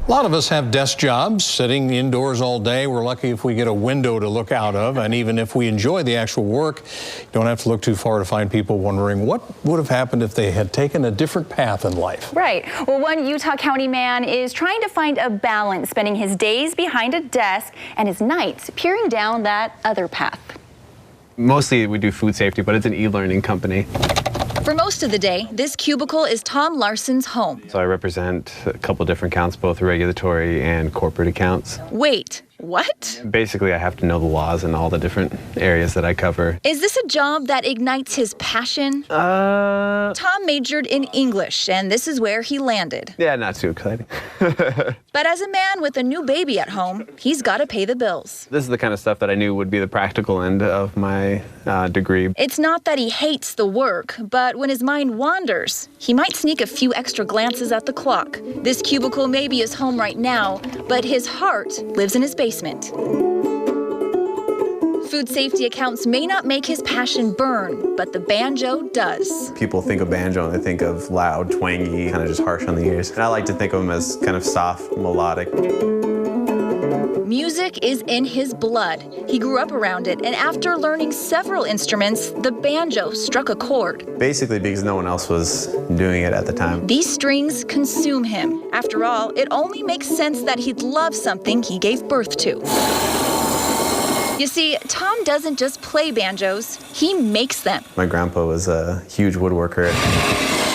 A lot of us have desk jobs, sitting indoors all day. We're lucky if we get a window to look out of, and even if we enjoy the actual work, you don't have to look too far to find people wondering what would have happened if they had taken a different path in life. Right. Well, one Utah County man is trying to find a balance, spending his days behind a desk and his nights peering down that other path. Mostly we do food safety, but it's an e-learning company. For most of the day, this cubicle is Tom Larson's home. So I represent a couple different accounts, both regulatory and corporate accounts. Wait, what? Basically, I have to know the laws in all the different areas that I cover. Is this a job that ignites his passion? Tom majored in English, and this is where he landed. Yeah, not too exciting. But as a man with a new baby at home, he's got to pay the bills. This is the kind of stuff that I knew would be the practical end of my degree. It's not that he hates the work, but when his mind wanders, he might sneak a few extra glances at the clock. This cubicle may be his home right now, but his heart lives in his basement. Food safety accounts may not make his passion burn, but the banjo does. People think of banjo and they think of loud, twangy, kind of just harsh on the ears. And I like to think of them as kind of soft, melodic. Music is in his blood. He grew up around it, and after learning several instruments, the banjo struck a chord. Basically because no one else was doing it at the time. These strings consume him. After all, it only makes sense that he'd love something he gave birth to. You see, Tom doesn't just play banjos, he makes them. My grandpa was a huge woodworker.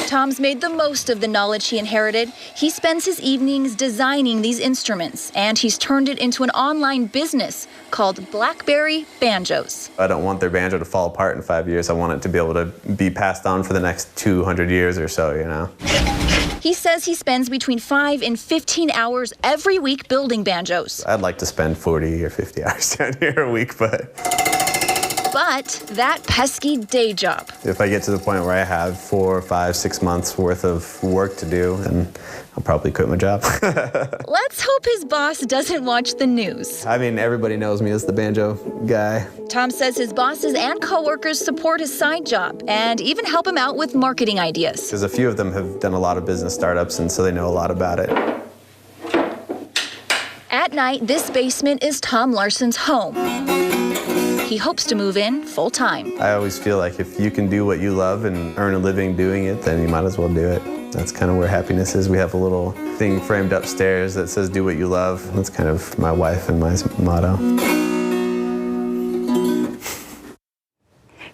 Tom's made the most of the knowledge he inherited. He spends his evenings designing these instruments, and he's turned it into an online business called Blackberry Banjos. I don't want their banjo to fall apart in 5 years. I want it to be able to be passed on for the next 200 years or so, you know. He says he spends between 5 and 15 hours every week building banjos. I'd like to spend 40 or 50 hours down here a week, but that pesky day job. If I get to the point where I have 4, 5, 6 months worth of work to do, then I'll probably quit my job. Let's hope his boss doesn't watch the news. I mean, everybody knows me as the banjo guy. Tom says his bosses and coworkers support his side job and even help him out with marketing ideas. Because a few of them have done a lot of business startups, and so they know a lot about it. At night, this basement is Tom Larson's home. He hopes to move in full-time. I always feel like if you can do what you love and earn a living doing it, then you might as well do it. That's kind of where happiness is. We have a little thing framed upstairs that says, "Do what you love." That's kind of my wife and my motto.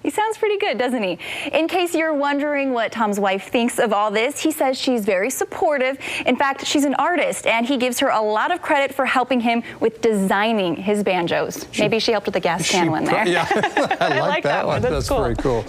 He sounds pretty good, doesn't he? In case you're wondering what Tom's wife thinks of all this, he says she's very supportive. In fact, she's an artist, and he gives her a lot of credit for helping him with designing his banjos. Maybe she helped with the gas can one there. Yeah, I like that one. That's cool. Very cool.